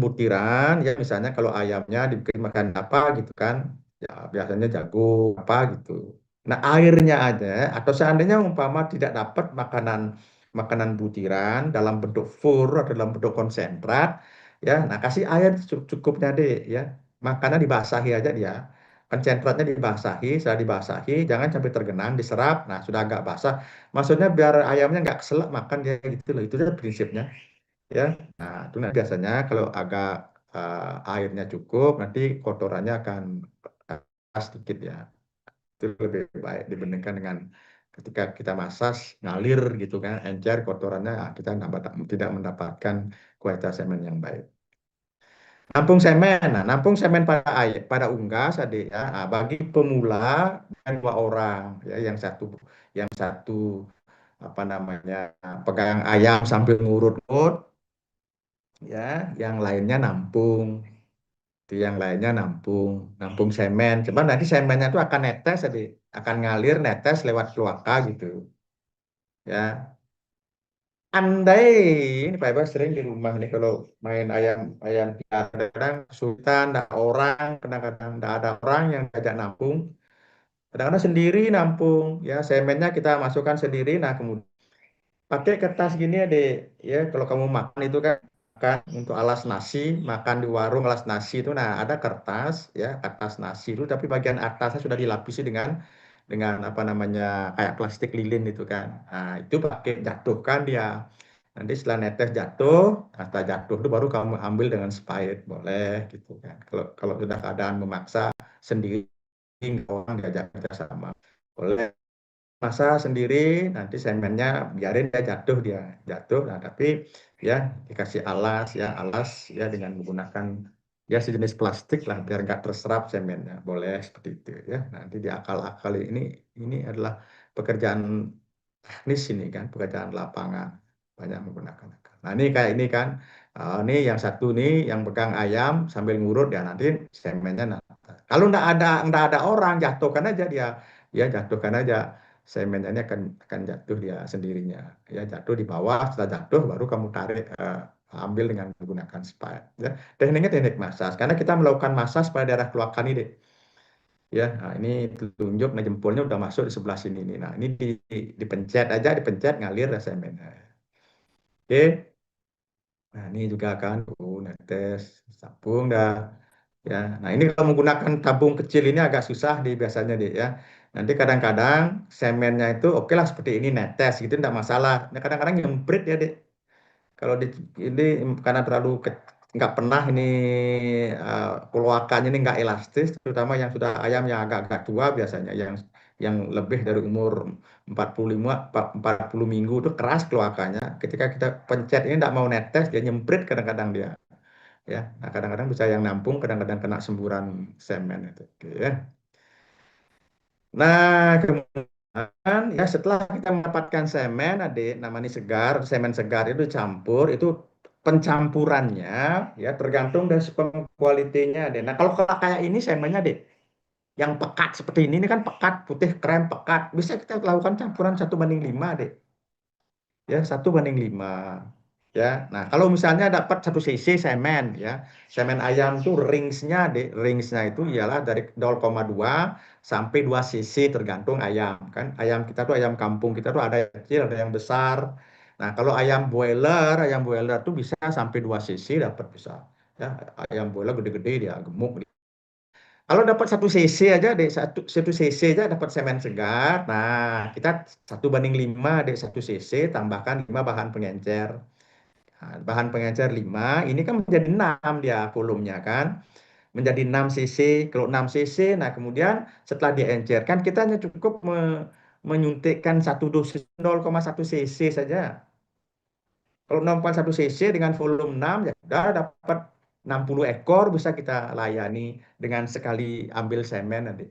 butiran, ya misalnya kalau ayamnya dibikin makan apa gitu kan, ya biasanya jagung apa gitu. Nah airnya aja, atau seandainya umpama tidak dapat makanan makanan butiran dalam bentuk fur atau dalam bentuk konsentrat, ya, nah kasih air cukupnya deh, ya. Makanan dibasahi aja dia, konsentratnya dibasahi, setelah dibasahi, jangan sampai tergenang, diserap. Nah sudah agak basah, maksudnya biar ayamnya nggak keselak makan dia gitu loh, itu adalah prinsipnya, ya. Nah, itu nanti biasanya kalau agak airnya cukup, nanti kotorannya akan sedikit, ya. Itu lebih baik dibandingkan dengan ketika kita masak ngalir gitu kan, encer kotorannya, kita tidak mendapatkan kualitas semen yang baik. Nampung semen, nah nampung semen pada air, pada unggas, adik ya. Nah, bagi pemula dan dua orang, ya, yang satu apa namanya pegang ayam sambil ngurut-ngurut, ya, yang lainnya nampung. Itu yang lainnya nampung, nampung semen. Cuman nanti semennya itu akan netes, jadi akan ngalir netes lewat kloaka gitu. Ya, andai ini Pak Iba sering di rumah nih kalau main ayam ayam piara, kadang kesulitan, ada orang, kadang-kadang tidak ada orang yang diajak nampung, kadang-kadang sendiri nampung. Ya, semennya kita masukkan sendiri. Nah, kemudian pakai kertas gini ya, Dek. Ya, kalau kamu makan itu kan, makan untuk alas nasi, makan di warung alas nasi itu, nah ada kertas, ya, kertas nasi itu, tapi bagian atasnya sudah dilapisi dengan apa namanya kayak plastik lilin itu kan. Nah, itu pakai jatuhkan dia. Nanti setelah netes jatuh, nah, setelah jatuh itu baru kamu ambil dengan spait, boleh gitu kan. Kalau kalau sudah keadaan memaksa sendiri, nggak orang diajak kerja sama, boleh. Masa sendiri, nanti semennya biarin dia jatuh, nah tapi ya dikasih alas, ya alas, ya dengan menggunakan ya sejenis plastik lah biar nggak terserap semennya, boleh seperti itu, ya. Nanti diakal-akal, ini adalah pekerjaan teknis, ini kan pekerjaan lapangan, banyak menggunakan akal. Nah ini kayak ini kan, ini yang satu nih yang pegang ayam sambil ngurut, ya nanti semennya, nah, kalau nggak ada orang, jatuhkan aja dia, ya jatuhkan aja semennya, ini akan jatuh dia sendirinya, ya jatuh di bawah. Setelah jatuh baru kamu tarik, ambil dengan menggunakan spade, ya. Tekniknya teknik masas, karena kita melakukan masas pada daerah kloakan ini, ya. Nah, ini telunjuk, nah jempolnya udah masuk di sebelah sini nih. Nah ini dipencet aja, dipencet ngalir ya semennya. Oke. Nah ini juga kan netes sabung dah, ya. Nah ini kalau menggunakan tabung kecil ini agak susah di biasanya deh, ya. Nanti kadang-kadang semennya itu oke lah seperti ini netes gitu tidak masalah. Nah kadang-kadang nyemprit ya deh. Kalau ini karena nggak pernah ini, keluakannya ini nggak elastis, terutama yang sudah ayam yang agak-agak tua biasanya, yang lebih dari umur 45 40 minggu itu keras keluakannya. Ketika kita pencet ini nggak mau netes, dia nyemprit kadang-kadang dia, ya. Nah, kadang-kadang bisa yang nampung, kadang-kadang kena semburan semen itu. Oke, ya. Nah, kemudian ya setelah kita mendapatkan semen, adik, namanya segar, semen segar itu campur, itu pencampurannya ya tergantung dari kualitinya, adik. Nah, kalau kayak ini semennya, adik, yang pekat seperti ini kan pekat, putih krem pekat, bisa kita lakukan campuran 1:5, adik. Ya 1:5, ya. Nah kalau misalnya dapat 1 cc semen, ya, semen ayam tuh ringsnya, ringsnya itu ialah dari 0,2 sampai 2 cc tergantung ayam kan. Ayam kita tuh, ayam kampung kita tuh ada yang kecil, ada yang besar. Nah kalau ayam boiler tuh bisa sampai 2 cc dapat, bisa, ya. Ayam boiler gede-gede dia gemuk. Kalau dapat 1 cc aja, deh, satu cc aja dapat semen segar. Nah, kita 1:5, deh, 1 cc tambahkan 5 bahan pengencer. Nah, bahan pengencer 5, ini kan menjadi 6 dia volumenya kan. Menjadi 6 cc. Kalau 6 cc, nah kemudian setelah diencerkan, kita hanya cukup menyuntikkan satu dosis 0,1 cc saja. Kalau 0,1 cc dengan volume 6, ya sudah dapat 60 ekor, bisa kita layani dengan sekali ambil semen nanti.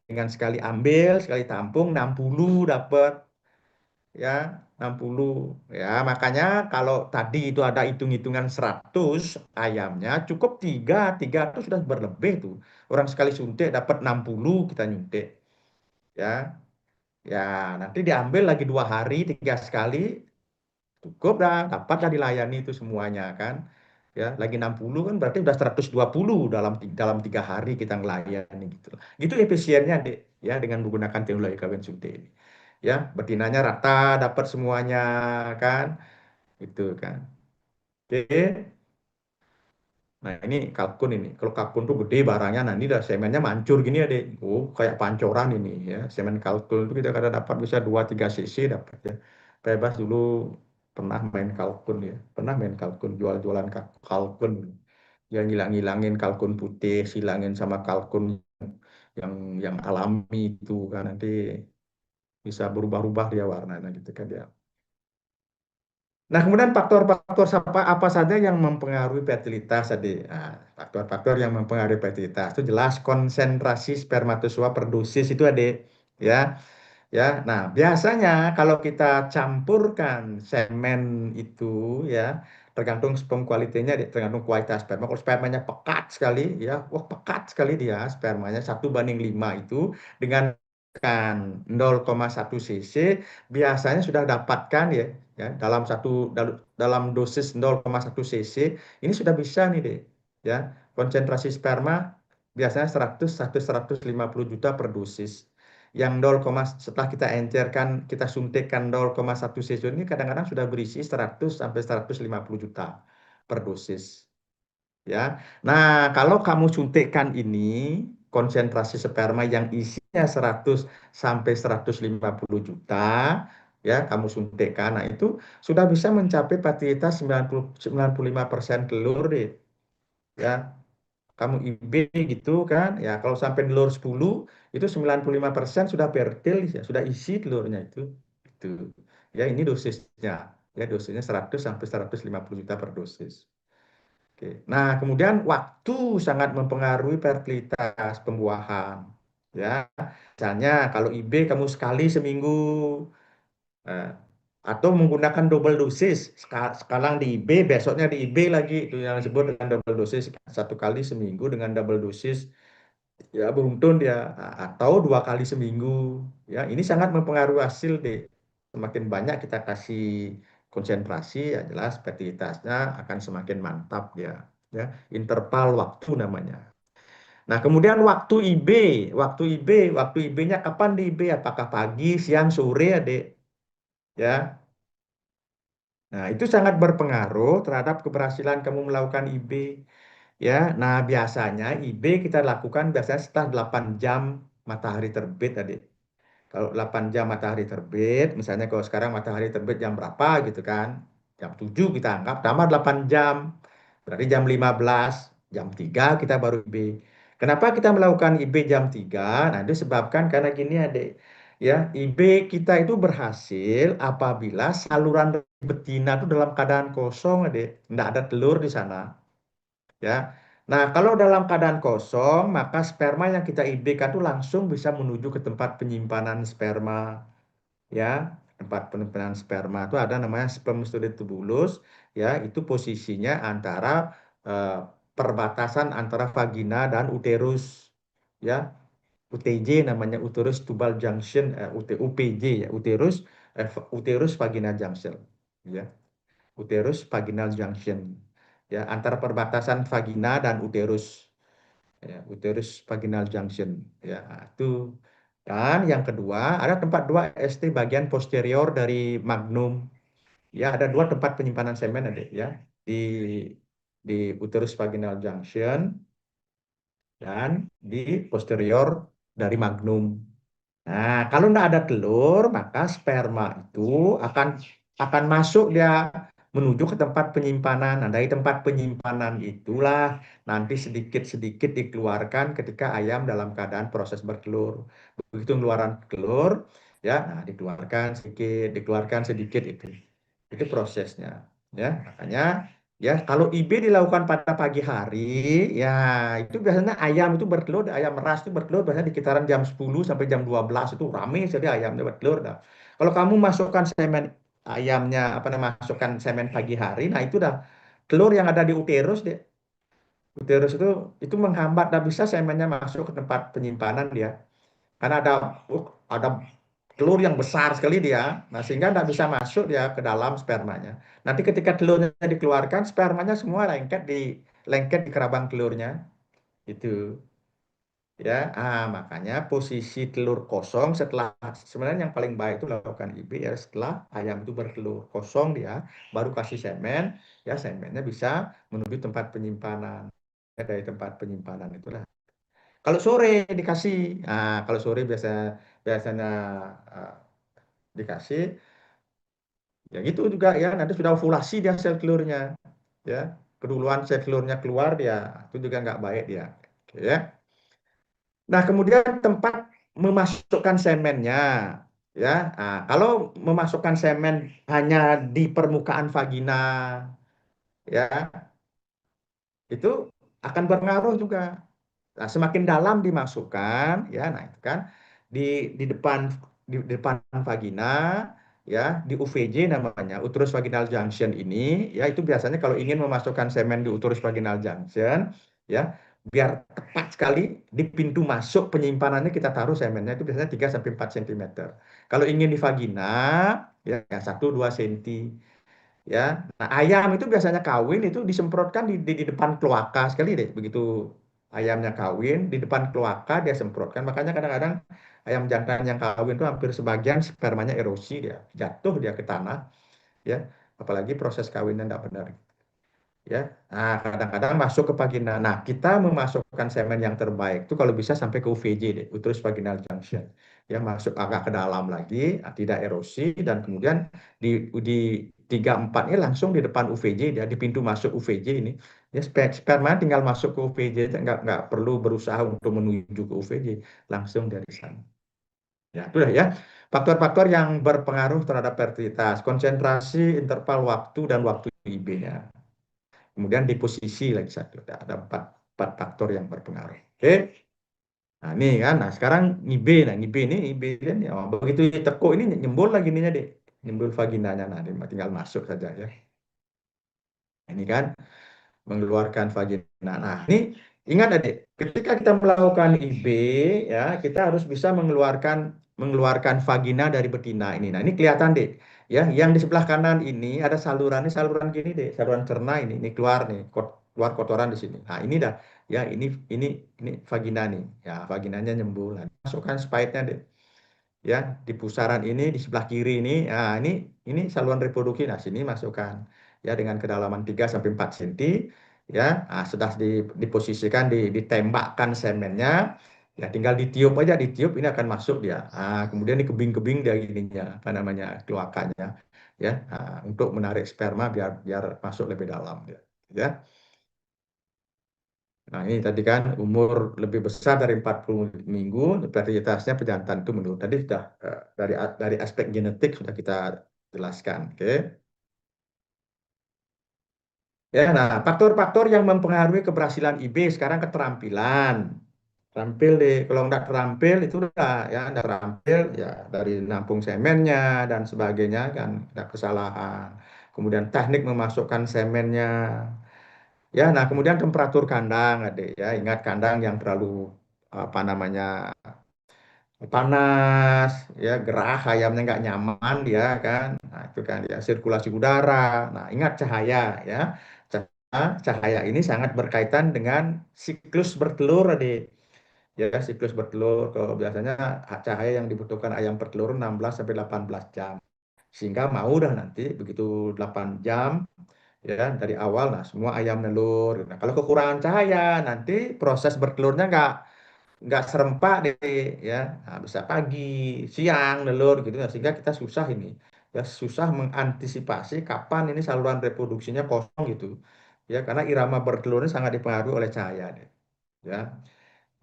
Dengan sekali ambil, sekali tampung 60 dapat, ya, 60. Ya, makanya kalau tadi itu ada hitung-hitungan 100 ayamnya, cukup 3 3 itu sudah berlebih tuh. Orang sekali suntik dapat 60 kita nyuntik, ya. Ya, nanti diambil lagi 2 hari, 3 sekali, cukup dah, dapat dah dilayani itu semuanya kan. ya lagi 60 kan berarti udah 120 dalam 3 hari kita ngelayani gitu. Gitu efisiennya Dek, ya dengan menggunakan teknologi kawin suntik ini. Ya, betinanya rata dapat semuanya kan, gitu kan. Oke. Nah ini kalkun ini. Kalau kalkun tuh gede barangnya, nah ini dah semennya mancur gini ya deh. Oh kayak pancoran ini ya. Semen kalkun itu kita kadang dapat bisa 2-3 cc dapat ya. Bebas dulu pernah main kalkun ya. Pernah main kalkun, jual-jualan kalkun. Ya ngilang-ngilangin kalkun putih, silangin sama kalkun yang yang alami itu kan nanti bisa berubah-ubah dia warnanya gitu kan ya. Nah, kemudian faktor-faktor apa saja yang mempengaruhi fertilitas tadi? Nah, faktor-faktor yang mempengaruhi fertilitas itu jelas konsentrasi spermatozoa per dosis itu ada ya. Ya, nah biasanya kalau kita campurkan semen itu ya, tergantung sperm kualitinya, tergantung kualitas sperma. Kalau spermanya pekat sekali ya, wah pekat sekali dia spermanya 1:5 itu dengan kan 0,1 cc biasanya sudah dapatkan ya, ya dalam dosis 0,1 cc ini sudah bisa nih deh ya konsentrasi sperma biasanya 100 sampai 150 juta per dosis yang 0, setelah kita encerkan, kita suntikkan 0,1 cc ini kadang-kadang sudah berisi 100 sampai 150 juta per dosis. Ya. Nah, kalau kamu suntikkan ini konsentrasi sperma yang isinya 100 sampai 150 juta, ya, kamu suntikkan. Nah, itu sudah bisa mencapai fertilitas 95% telur deh. Ya, kamu IB gitu kan ya kalau sampai telur 10 itu 95% sudah fertil ya sudah isi telurnya itu ya ini dosisnya ya dosisnya 100 sampai 150 juta per dosis. Oke. Nah kemudian waktu sangat mempengaruhi fertilitas pembuahan ya misalnya kalau IB kamu sekali seminggu. Nah, atau menggunakan double dosis. Sekarang di IB, besoknya di IB lagi. Itu yang disebut dengan double dosis. 1 kali seminggu dengan double dosis. Ya beruntun dia. Atau 2 kali seminggu. Ya, ini sangat mempengaruhi hasil deh. Semakin banyak kita kasih konsentrasi, ya jelas fertilitasnya akan semakin mantap dia. Ya, interval waktu namanya. Nah, kemudian waktu IB, waktu IB-nya kapan di IB? Apakah pagi, siang, sore, Adik? Ya, nah, itu sangat berpengaruh terhadap keberhasilan kamu melakukan IB. Ya, nah biasanya IB kita lakukan biasanya setelah 8 jam matahari terbit tadi. Kalau 8 jam matahari terbit, misalnya kalau sekarang matahari terbit jam berapa gitu kan? Jam 7 kita anggap, tambah 8 jam. Berarti jam 15, jam 3 kita baru IB. Kenapa kita melakukan IB jam 3? Nah, itu sebabkan karena gini adik. Ya, IB kita itu berhasil apabila saluran betina itu dalam keadaan kosong adik. Tidak ada telur di sana. Ya. Nah, kalau dalam keadaan kosong, maka sperma yang kita IB kan itu langsung bisa menuju ke tempat penyimpanan sperma ya tempat penyimpanan sperma itu ada namanya spermatozoa tubulus ya itu posisinya antara eh, perbatasan antara vagina dan uterus ya UTJ namanya uterus tubal junction UPJ ya uterus vagina junction ya uterus vaginal junction ya antara perbatasan vagina dan uterus ya, uterus vaginal junction ya itu dan yang kedua ada tempat 2 ST bagian posterior dari magnum ya ada 2 tempat penyimpanan semen ada ya di uterus vaginal junction dan di posterior dari magnum. Nah, kalau tidak ada telur, maka sperma itu akan masuk dia menuju ke tempat penyimpanan. Nah, dari tempat penyimpanan itulah nanti sedikit-sedikit dikeluarkan ketika ayam dalam keadaan proses bertelur. Begitu keluaran telur, ya, nah, dikeluarkan sedikit itu. Itu prosesnya, ya. Makanya ya kalau IB dilakukan pada pagi hari, ya itu biasanya ayam itu bertelur, ayam ras itu bertelur biasanya di kisaran jam 10 sampai jam 12 itu rame jadi ayamnya bertelur. Nah, kalau kamu masukkan semen ayamnya apa namanya masukkan semen pagi hari, nah itu dah telur yang ada di uterus deh. Uterus itu menghambat, dan bisa semennya masuk ke tempat penyimpanan dia. Karena ada telur yang besar sekali dia, nah sehingga nggak bisa masuk dia ke dalam spermanya. Nanti ketika telurnya dikeluarkan, spermanya semua lengket di kerabang telurnya, itu ya. Makanya posisi telur kosong setelah sebenarnya yang paling baik itu lakukan IB ya setelah ayam itu bertelur kosong dia baru kasih semen, ya semennya bisa menuju tempat penyimpanan. Ya, dari tempat penyimpanan itulah. Kalau sore dikasih, kalau sore biasanya ah, dikasih, ya gitu juga ya. Nanti sudah ovulasi dia sel telurnya, ya. Keduluan sel telurnya keluar dia, itu juga nggak baik dia. Oke, ya. Nah, kemudian tempat memasukkan semennya, ya. Kalau memasukkan semen hanya di permukaan vagina, ya, itu akan berpengaruh juga. Nah, semakin dalam dimasukkan, ya, nah itu kan di di depan vagina, ya, di UVJ namanya, uterus vaginal junction ini, ya itu biasanya kalau ingin memasukkan semen di uterus vaginal junction, ya, biar tepat sekali di pintu masuk penyimpanannya kita taruh semennya itu biasanya 3 sampai 4 cm. Kalau ingin di vagina, ya 1-2 cm. Ya, nah, ayam itu biasanya kawin itu disemprotkan di depan kloaka sekali deh. Begitu ayamnya kawin di depan kloaka dia semprotkan. Makanya kadang-kadang ayam jantan yang kawin itu hampir sebagian spermanya erosi dia, jatuh dia ke tanah, ya. Apalagi proses kawinnya tidak benar, ya. Nah, kadang-kadang masuk ke vagina. Nah, kita memasukkan semen yang terbaik itu kalau bisa sampai ke UVJ deh, uterus vaginal junction. Ya, masuk agak ke dalam lagi, tidak erosi dan kemudian di 3-4 ini langsung di depan UVJ dia di pintu masuk UVJ ini. Ya, sperma tinggal masuk ke UVJ aja, nggak perlu berusaha untuk menuju ke UVJ, langsung dari sana. Ya, itu dah ya. Faktor-faktor yang berpengaruh terhadap fertilitas, konsentrasi, interval waktu dan waktu IB-nya. Kemudian di posisi lagi satu, ada empat faktor yang berpengaruh. Oke, nah ini kan, nah sekarang IB, nah IB ini, ya, begitu ditekuk ini nyembul lagi ininya deh, nyembul vaginanya, nah dia tinggal masuk saja ya. Ini kan mengeluarkan vagina. Nah, ini ingat adik, ketika kita melakukan IB ya, kita harus bisa mengeluarkan vagina dari betina ini. Nah, ini kelihatan deh. Ya, yang di sebelah kanan ini ada saluran, ini saluran gini deh, saluran cerna ini keluar nih, keluar kotoran di sini. Nah, ini dah. Ya, ini vagina nih. Ya, vaginanya nyembul. Nah, masukkan spide-nya deh, ya di pusaran ini di sebelah kiri ini, nah ini saluran reproduksi. Nah, sini masukkan ya dengan kedalaman 3 sampai 4 cm, ya. Nah, sudah diposisikan, ditembakkan semennya, ya tinggal ditiup aja, ditiup ini akan masuk dia. Kemudian dikebing-kebing dia ininya apa namanya kloakanya, ya. Untuk menarik sperma biar biar masuk lebih dalam ya. Nah, ini tadi kan umur lebih besar dari 40 minggu, fertilitasnya pejantan itu menurun. Tadi sudah dari aspek genetik sudah kita jelaskan, oke. Ya, nah, faktor-faktor yang mempengaruhi keberhasilan IB sekarang keterampilan. Terampil deh, kalau nggak terampil itu udah ya, nggak terampil ya dari nampung semennya dan sebagainya kan ada kesalahan. Kemudian teknik memasukkan semennya. Ya, nah kemudian temperatur kandang, adik ya, ingat kandang yang terlalu apa namanya panas, ya gerah, ayamnya nggak nyaman dia kan, nah itu kan ya sirkulasi udara. Nah ingat cahaya ya, cahaya ini sangat berkaitan dengan siklus bertelur, adik. Ya siklus bertelur, kalau biasanya cahaya yang dibutuhkan ayam bertelur 16 sampai 18 jam, sehingga mau dah nanti begitu 8 jam ya dari awal, nah semua ayam nelur. Nah, kalau kekurangan cahaya nanti proses bertelurnya nggak serempak deh ya. Nah, bisa pagi, siang nelur gitu. Nah, sehingga kita susah ini ya, susah mengantisipasi kapan ini saluran reproduksinya kosong gitu ya, karena irama bertelurnya sangat dipengaruhi oleh cahaya deh ya.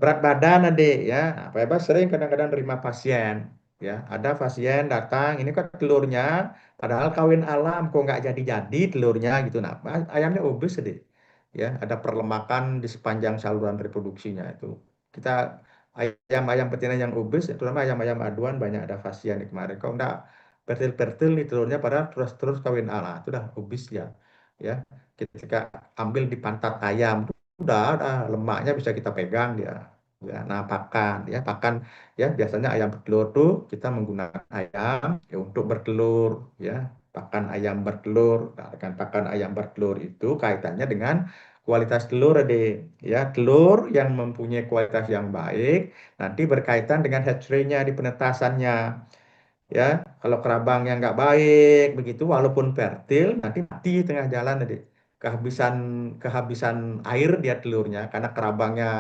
Berat badan adik ya. Nah, Pak Eba sering kadang-kadang nerima pasien ya. Ada pasien datang, ini kan telurnya padahal kawin alam kok nggak jadi-jadi telurnya gitu. Nah, ayamnya obes adik. Ya, ada perlemakan di sepanjang saluran reproduksinya itu. Kita ayam-ayam betina yang obes, terutama ayam-ayam aduan banyak ada pasien di kemarin. Kok nggak pertil-pertil nih telurnya padahal terus-terus kawin alam. Itu udah obes ya. Ya, ketika ambil di pantat ayam udah lemaknya bisa kita pegang dia. Ya, nah pakan ya pakan ya biasanya ayam bertelur tuh kita menggunakan ayam ya untuk bertelur ya pakan ayam bertelur. Nah, dengan pakan ayam bertelur itu kaitannya dengan kualitas telur deh ya telur yang mempunyai kualitas yang baik nanti berkaitan dengan hatchery-nya di penetasannya ya kalau kerabangnya nggak baik begitu walaupun fertil nanti mati tengah jalan tadi kehabisan kehabisan air dia telurnya karena kerabangnya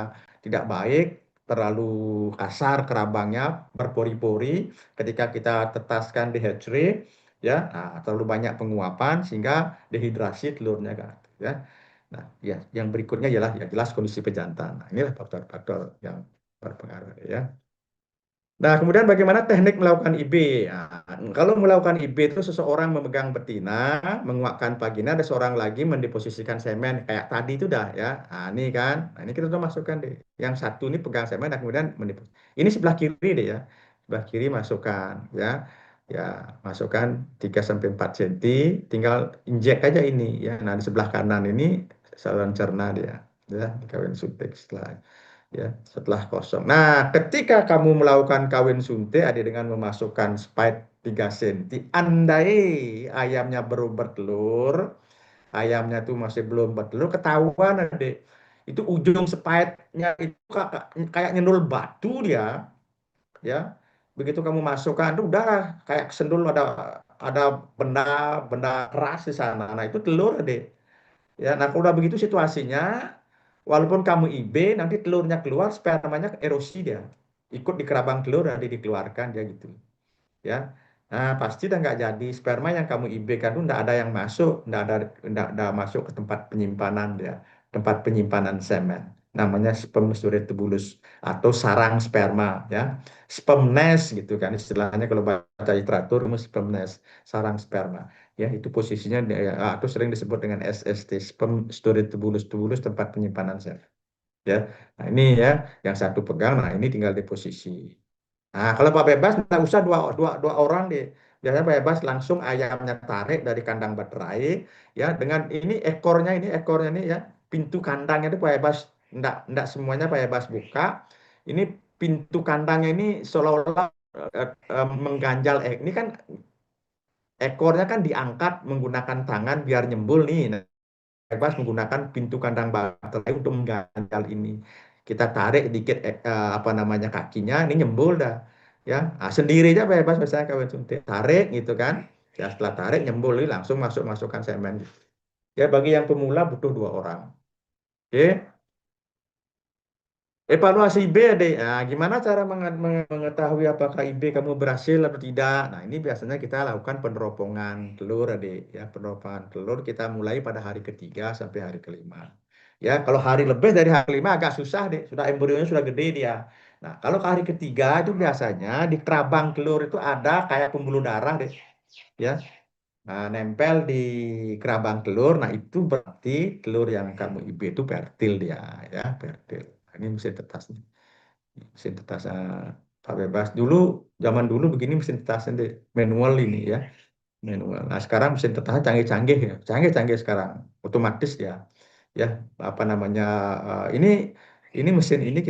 tidak baik terlalu kasar kerabangnya berpori-pori ketika kita tetaskan di hatchery ya nah, terlalu banyak penguapan sehingga dehidrasi telurnya kan ya nah ya yang berikutnya ialah ya jelas kondisi pejantan nah, inilah faktor-faktor yang berpengaruh ya. Nah, kemudian bagaimana teknik melakukan IB? Nah, kalau melakukan IB itu seseorang memegang betina, menguakkan vagina, ada seorang lagi mendeposisikan semen. Kayak tadi itu dah ya. Nah, ini kan. Nah, ini kita udah masukkan deh. Yang satu ini pegang semen, dan kemudian mendeposisikan. Ini sebelah kiri deh ya. Sebelah kiri masukkan ya. Ya, masukkan 3 sampai 4 cm, tinggal injek aja ini ya. Nah, di sebelah kanan ini saluran cerna dia. Ya, dikawin suntik setelah setelah kosong. Nah, ketika kamu melakukan kawin suntik, ada dengan memasukkan spike 3 cm, andai ayamnya baru bertelur, ayamnya tuh masih belum bertelur, ketahuan adik. Itu ujung spike-nya itu kayak nyendul batu dia, ya. Begitu kamu masukkan, itu udah kayak sendul ada benda benda keras di sana. Nah, itu telur, adik. Ya, nah kalau udah begitu situasinya, walaupun kamu IB, nanti telurnya keluar, spermanya erosi dia. Ikut di kerabang telur, nanti dikeluarkan dia gitu ya. Nah, pasti udah nggak jadi sperma yang kamu IB kan tuh nggak ada yang masuk, nggak ada masuk ke tempat penyimpanan dia, tempat penyimpanan semen. Namanya sperm storage tubulus atau sarang sperma ya. Sperm nest gitu kan istilahnya kalau baca literatur itu sperm nest, sarang sperma. Ya, itu posisinya atau sering disebut dengan SST, sperm storage tubulus, tubulus tempat penyimpanan semen. Ya. Nah, ini ya yang satu pegang, nah ini tinggal di posisi. Nah, kalau Pak Bebas nggak usah dua orang deh. Biasanya Pak Bebas langsung ayamnya tarik dari kandang baterai, ya dengan ini ekornya ini ya pintu kandangnya itu Pak Bebas nggak semuanya Pak Bebas buka. Ini pintu kandangnya ini seolah-olah mengganjal. Ini kan ekornya kan diangkat menggunakan tangan biar nyembul nih. Nah, bebas menggunakan pintu kandang baterai untuk mengganjal ini. Kita tarik dikit apa namanya kakinya, ini nyembul dah. Ya, nah, sendiri aja bebas misalnya kawin suntik. Tarik gitu kan. Ya setelah tarik nyembul ini langsung masukkan semen. Ya bagi yang pemula butuh 2 orang. Oke. Evaluasi IB deh. Nah, gimana cara mengetahui apakah IB kamu berhasil atau tidak? Nah, ini biasanya kita lakukan peneropongan telur, adik. Ya, peneropongan telur kita mulai pada hari ketiga sampai hari kelima. Ya, kalau hari lebih dari hari kelima agak susah deh. Sudah embrionya sudah gede dia. Nah, kalau ke hari ketiga itu biasanya di kerabang telur itu ada kayak pembuluh darah deh. Ya, nah, nempel di kerabang telur. Nah, itu berarti telur yang kamu IB itu fertil dia, ya, fertil. Nah, ini mesin tetas nih. Mesin tetas Pak Bebas. Zaman dulu begini mesin tetasnya manual ini ya, manual. Nah, sekarang mesin tetasnya canggih-canggih ya, canggih-canggih sekarang, otomatis ya, ya apa namanya ini mesin ini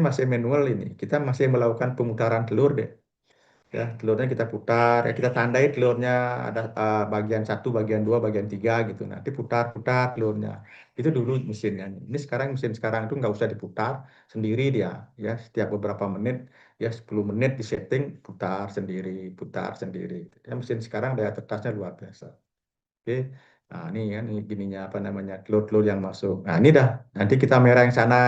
masih manual ini. Kita masih melakukan pemutaran telur deh. Ya, telurnya kita putar, ya kita tandai telurnya ada bagian satu, bagian dua, bagian tiga gitu. Nanti putar-putar telurnya. Itu dulu mesinnya. Ini sekarang mesin sekarang itu nggak usah diputar sendiri dia. Ya, setiap beberapa menit, ya 10 menit di setting putar sendiri, putar sendiri. Ya, mesin sekarang daya tetasnya luar biasa. Oke. Nah, ini kan ini gininya apa namanya telur-telur yang masuk. Nah, ini dah. Nanti kita merah yang sana.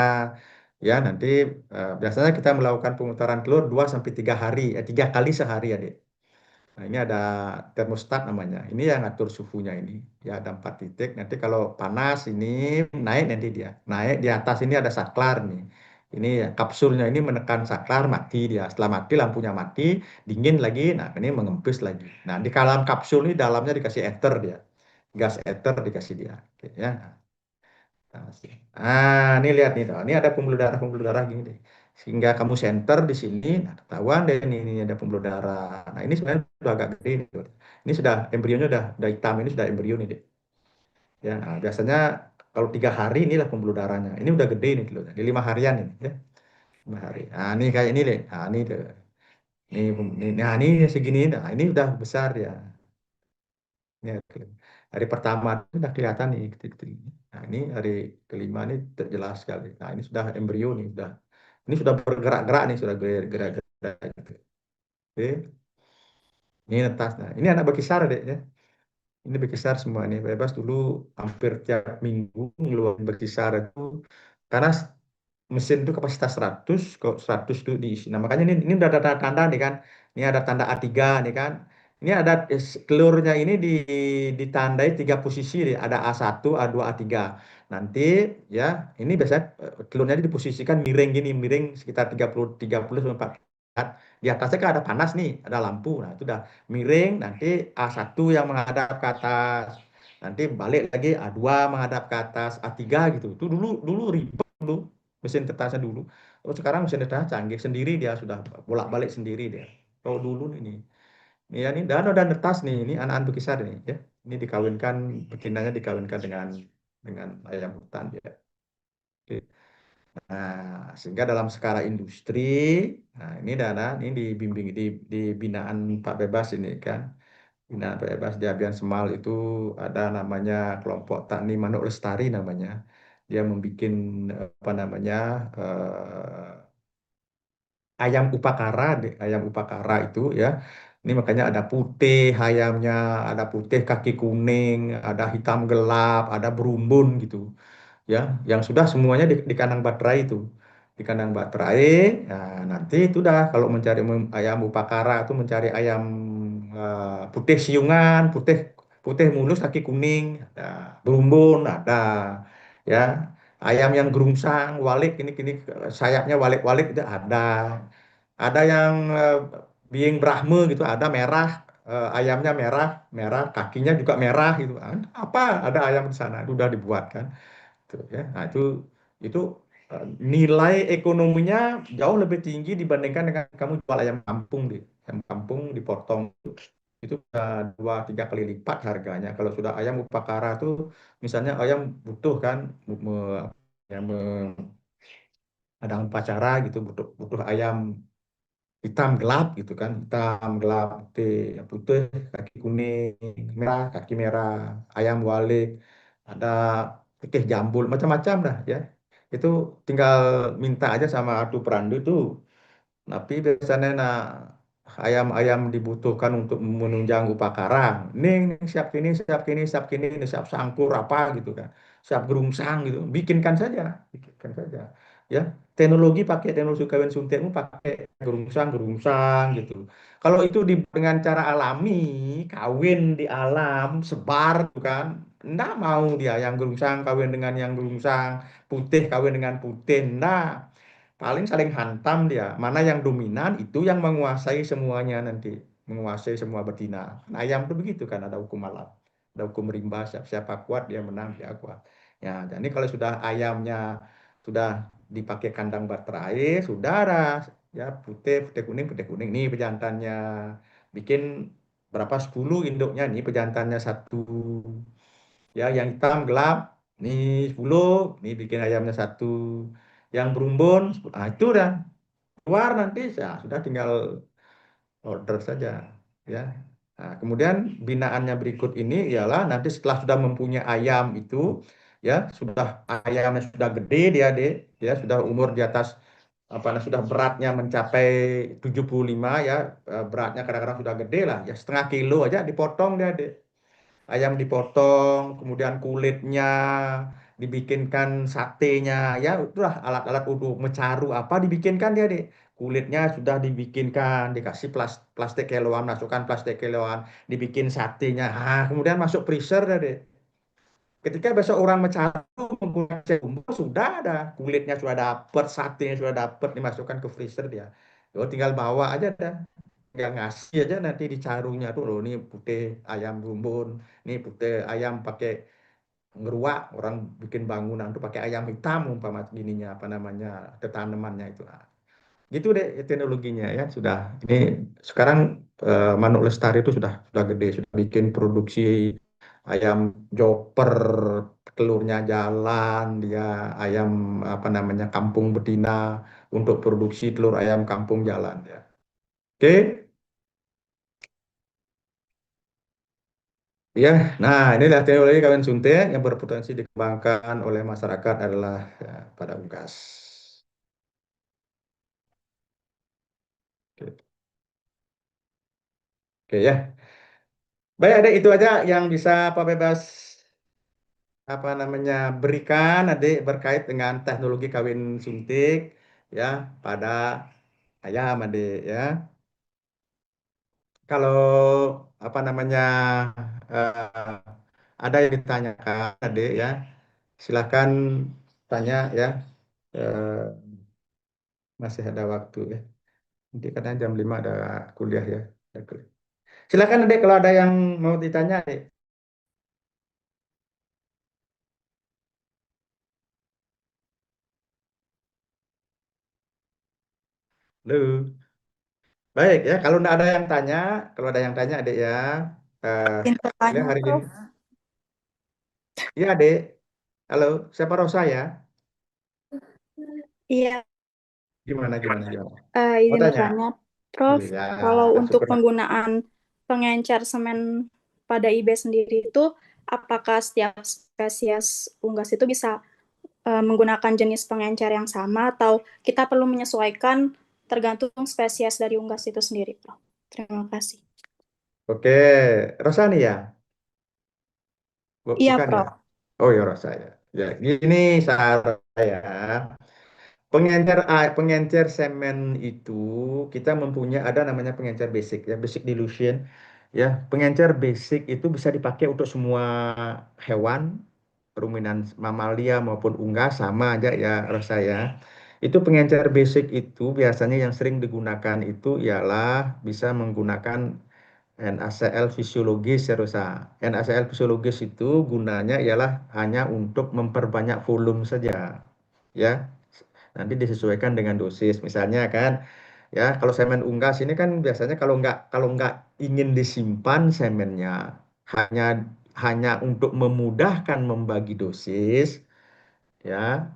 Ya, nanti biasanya kita melakukan pemutaran telur 2 sampai 3 hari, 3 kali sehari ya, Dek. Nah, ini ada termostat namanya. Ini yang ngatur suhunya ini. Ya, ada 4 titik. Nanti kalau panas ini naik nanti dia. Naik di atas ini ada saklar nih. Ini ya, kapsulnya ini menekan saklar mati dia. Setelah mati lampunya mati, dingin lagi. Nah, ini mengempis lagi. Nah, di dalam kapsul ini dalamnya dikasih ether dia. Gas ether dikasih dia. Oke, ya. Nah, ini lihat nih, toh. Ini ada pembuluh darah gini deh. Sehingga kamu center di sini, nah ketahuan deh ini ada pembuluh darah. Nah, ini sebenarnya sudah agak gede nih, tuh. Ini sudah embrionya udah hitam, ini sudah embrio nih deh. Ya, nah, biasanya Kalau 3 hari inilah pembuluh darahnya. Ini udah gede nih telurnya. Di 5 harian ini ya. 5 hari. Nah ini kayak ini deh. Nah ini deh. Nah ini segini. Nah ini udah besar ya. Ini hari pertama itu udah kelihatan nih. Nah ini hari kelima ini jelas sekali. Nah ini sudah embrio nih. Ini sudah bergerak-gerak nih. Sudah gerak-gerak gitu. Oke. Ini netas. Nah ini anak bekisar deh ya. Ini berkisar semua nih. Bebas dulu hampir tiap minggu ngeluarin berkisar itu karena mesin itu kapasitas 100, kok 100 itu diisi. Nah, makanya ini udah ada tanda-tanda nih kan. Ini ada tanda A3 nih kan. Ini ada telurnya ini ditandai 3 posisi nih. Ada A1, A2, A3. Nanti ya, ini biasanya telurnya diposisikan miring gini, miring sekitar 30 sampai 40. Di atasnya kan ada panas nih, ada lampu. Nah, itu udah miring, nanti A1 yang menghadap ke atas. Nanti balik lagi A2 menghadap ke atas, A3 gitu. Itu dulu dulu ribet dulu mesin tetasnya dulu. Oh, sekarang mesin tetas canggih sendiri dia sudah bolak-balik sendiri dia. Kalau dulu ini ya ini dan netas nih, ini anak-anak bekisar nih ya. Ini dikawinkan betinanya dikawinkan dengan ayam hutan ya. Oke. Nah, sehingga dalam skala industri, nah ini dana ini dibimbing di binaan Pak Bebas ini kan. Binaan Pak Bebas di Abian Semal itu ada namanya kelompok tani manuk lestari namanya. Dia membuat apa namanya ayam upakara, ayam upakara itu ya. Ini makanya ada putih ayamnya, ada putih kaki kuning, ada hitam gelap, ada berumbun gitu ya, yang sudah semuanya di kandang baterai itu. Di kandang baterai, nah nanti itu dah kalau mencari ayam upakara itu mencari ayam putih siungan, putih putih mulus kaki kuning, ada berumbun, ada ya. Ayam yang gerungsang, walik ini sayapnya walik-walik itu ada. Ada yang being Brahme gitu, ada merah, ayamnya merah, merah, kakinya juga merah gitu. Apa ada ayam di sana, itu udah dibuat kan. Tuh, ya. Nah, itu nilai ekonominya jauh lebih tinggi dibandingkan dengan kamu jual ayam kampung deh. Ayam kampung dipotong itu udah 2-3 kali lipat harganya. Kalau sudah ayam upakara tuh misalnya ayam butuh kan ya, ada upacara gitu butuh butuh ayam hitam gelap gitu kan, hitam gelap putih, ya putih kaki kuning merah kaki merah, ayam walik, ada putih jambul macam-macam dah ya. Itu tinggal minta aja sama atu perandu tuh. Tapi biasanya ayam-ayam dibutuhkan untuk menunjang upacara. Nih, siap ini, siap ini, siap ini, ini siap sangkur apa gitu kan. Siap gerungsang gitu. Bikinkan saja, bikinkan saja. Ya, pakai teknologi kawin suntikmu pakai gerungsang gitu. Kalau itu dengan cara alami, kawin di alam, sebar tuh kan. Enggak mau dia yang gerungsang kawin dengan yang gerungsang, putih kawin dengan putih. Enggak, paling saling hantam dia. Mana yang dominan itu yang menguasai semuanya nanti, menguasai semua betina. Nah, ayam tuh begitu kan, ada hukum alam, ada hukum rimba. Siapa kuat dia menang, dia kuat. Ya, jadi kalau sudah ayamnya sudah dipakai kandang baterai, sudah ada ya putih, putih kuning nih pejantannya. Bikin berapa 10 induknya nih pejantannya satu. Ya, yang hitam gelap nih 10, nih bikin ayamnya satu. Yang berumbun, itu udah keluar nanti ya sudah tinggal order saja ya. Nah, kemudian binaannya berikut ini ialah nanti setelah sudah mempunyai ayam itu ya, sudah ayamnya sudah gede dia deh ya, sudah umur di atas apa nah, sudah beratnya mencapai 75 ya, beratnya kadang-kadang sudah gede lah ya, setengah kilo aja dipotong dia deh. Ayam dipotong, kemudian kulitnya dibikinkan satenya, ya itulah alat-alat untuk mencaru apa dibikinkan dia deh. Kulitnya sudah dibikinkan, dikasih plastik kiloan, masukkan plastik kiloan, dibikin satenya. Ah, kemudian masuk freezer dia deh. Ketika besok orang mencaru menggunakan jumbo sudah ada kulitnya sudah dapat, satenya sudah dapat, dimasukkan ke freezer dia. Yo, tinggal bawa aja dah, nggak ngasih aja nanti dicarunya tuh loh, ini putih ayam bumbun, ini putih ayam pakai ngeruak, orang bikin bangunan tuh pakai ayam hitam umpama gininya apa namanya tanamannya itu. Nah, gitu deh teknologinya ya sudah. Ini sekarang Manuk Lestari itu sudah gede, sudah bikin produksi ayam joper telurnya jalan, dia ayam apa namanya kampung betina untuk produksi telur ayam kampung jalan ya. Oke, ya. Nah, inilah teknologi kawin suntik yang berpotensi dikembangkan oleh masyarakat adalah ya, pada unggas. Oke, oke ya. Baik, ada itu aja yang bisa Pak Bebas apa namanya berikan adik berkait dengan teknologi kawin suntik ya pada ayam adik ya. Kalau apa namanya eh, ada yang ditanyakan adik ya, silakan tanya ya. Eh, masih ada waktu ya. Nanti katanya jam 5 ada kuliah ya. Ada kuliah. Silakan adik kalau ada yang mau ditanya adik. Halo. Baik ya, kalau tidak ada yang tanya, kalau ada yang tanya adik ya, eh Pintu kuliah tanya, hari ini. Prof. Iya adik, halo, siapa Rosa ya? Iya, Gimana, gimana, gimana? Mau izin tanya? bertanya, Prof. Iya, Kalau untuk syukur. penggunaan pengencer semen pada IB sendiri itu, apakah setiap spesies unggas itu bisa menggunakan jenis pengencer yang sama, atau kita perlu menyesuaikan tergantung spesies dari unggas itu sendiri, Prof? Terima kasih. Oke, Rosa nih ya? Iya, Bukan ya? Prof. Oh ya Rosa ya. Ya, gini saya. Pengencer semen itu kita mempunyai ada namanya pengencer basic ya, basic dilution ya. Pengencer basic itu bisa dipakai untuk semua hewan, ruminan mamalia maupun unggas sama aja ya Rosa ya. Itu pengencer basic itu biasanya yang sering digunakan itu ialah bisa menggunakan NaCl fisiologis ya Rosa. NaCl fisiologis itu gunanya ialah hanya untuk memperbanyak volume saja ya. Nanti disesuaikan dengan dosis. Misalnya kan, ya kalau semen unggas ini kan biasanya kalau nggak ingin disimpan semennya hanya hanya untuk memudahkan membagi dosis, ya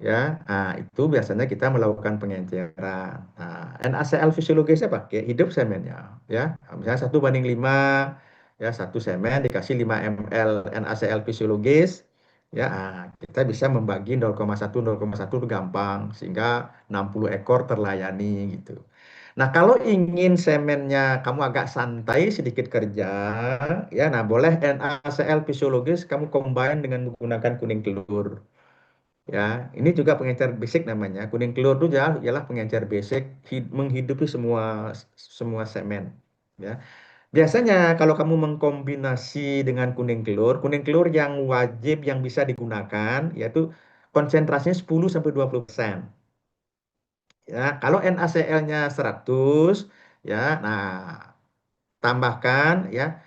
ya itu biasanya kita melakukan pengenceran. Nah, NaCl fisiologisnya pakai hidup semennya ya. Nah, misalnya 1:5 ya, satu semen dikasih 5 ml NaCl fisiologis ya. Kita bisa membagi 0,1 itu gampang sehingga 60 ekor terlayani gitu. Nah, kalau ingin semennya kamu agak santai sedikit kerja ya, nah boleh NaCl fisiologis kamu combine dengan menggunakan kuning telur. Ya, ini juga pengencer basic namanya. Kuning telur itu ialah pengencer basic menghidupi semua semua semen. Ya. Biasanya kalau kamu mengkombinasi dengan kuning telur yang wajib yang bisa digunakan yaitu konsentrasinya 10-20%. Ya, kalau NaCl-nya 100 ya, nah tambahkan ya.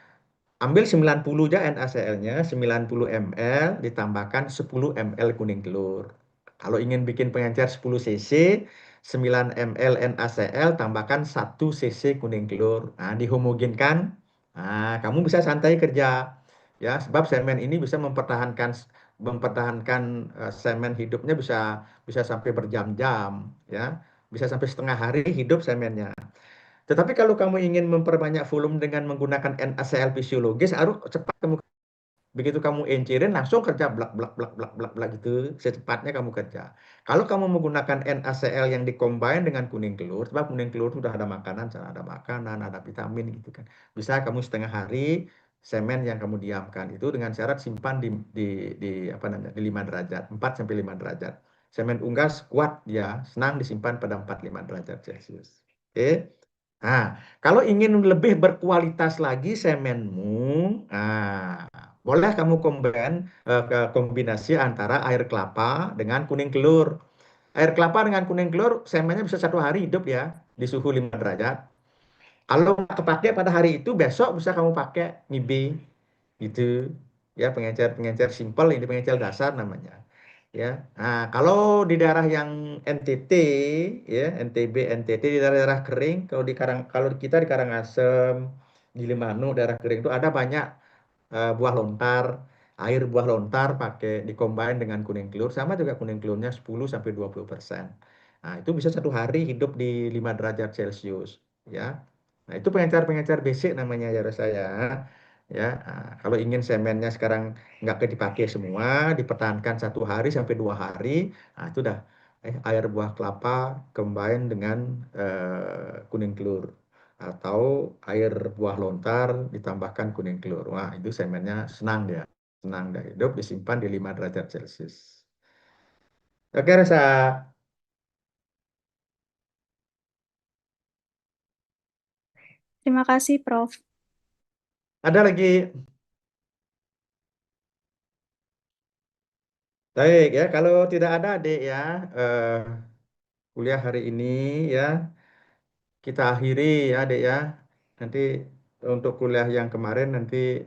Ambil 90 aja NaCl-nya, 90 ml ditambahkan 10 ml kuning telur. Kalau ingin bikin pengencer 10 cc, 9 ml NaCl tambahkan 1 cc kuning telur. Nah, dihomogenkan. Nah, kamu bisa santai kerja. Ya, sebab semen ini bisa mempertahankan semen hidupnya bisa bisa sampai berjam-jam, ya. Bisa sampai setengah hari hidup semennya. Tetapi kalau kamu ingin memperbanyak volume dengan menggunakan NaCl fisiologis, harus cepat kamu begitu kamu encerin langsung kerja blak blak blak blak blak blak gitu secepatnya kamu kerja. Kalau kamu menggunakan NaCl yang dikombin dengan kuning telur, sebab kuning telur itu sudah ada makanan, ada makanan, ada vitamin gitu kan. Bisa kamu setengah hari semen yang kamu diamkan itu dengan syarat simpan di apa namanya di 5 derajat, 4 sampai 5 derajat. Semen unggas kuat ya, senang disimpan pada 45 derajat Celcius. Oke. Nah, kalau ingin lebih berkualitas lagi semenmu, boleh kamu kombinasi antara air kelapa dengan kuning telur. Air kelapa dengan kuning telur, semennya bisa 1 hari hidup ya di suhu 5 derajat. Kalau nggak kepake pada hari itu, besok bisa kamu pakai ngibi gitu. Ya, pengencer-pengencer simple ini pengencer dasar namanya. Ya. Nah, kalau di daerah yang NTT ya, NTB, NTT di daerah-daerah kering, kalau kita di Karangasem, Gilimanuk daerah kering itu ada banyak buah lontar. Air buah lontar pakai dikombin dengan kuning telur, sama juga kuning telurnya 10-20%. Nah, itu bisa 1 hari hidup di 5 derajat Celcius, ya. Nah, itu pengencer-pengencer basic namanya ya saya. Ya, nah, kalau ingin semennya sekarang nggak dipakai semua, dipertahankan 1 hari sampai 2 hari, nah itu udah air buah kelapa combine dengan kuning telur atau air buah lontar ditambahkan kuning telur. Wah, itu semennya senang dia. Senang dia hidup disimpan di 5 derajat Celcius. Oke, Resa. Terima kasih, Prof. Ada lagi? Baik ya, kalau tidak ada adik ya, kuliah hari ini ya kita akhiri ya adik ya. Nanti untuk kuliah yang kemarin nanti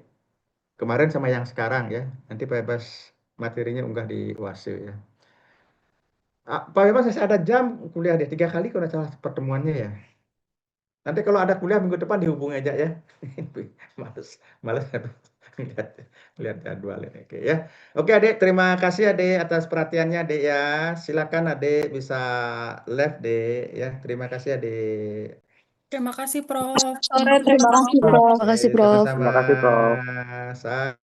kemarin sama yang sekarang ya. Nanti Pak Bebas materinya unggah di UASE ya. Pak Bebas masih ada jam kuliah deh 3 kali kalau nggak salah pertemuannya ya. Nanti kalau ada kuliah minggu depan dihubungi aja ya. Males, males lihat, lihat jadwal ini. Oke ya. Oke adik, terima kasih adik atas perhatiannya adik ya. Silakan adik bisa live dek ya. Terima kasih adik. Terima kasih, Prof. Sore, terima kasih, Terima Prof. kasih, Oke, Prof. sama-sama. Terima kasih, Prof.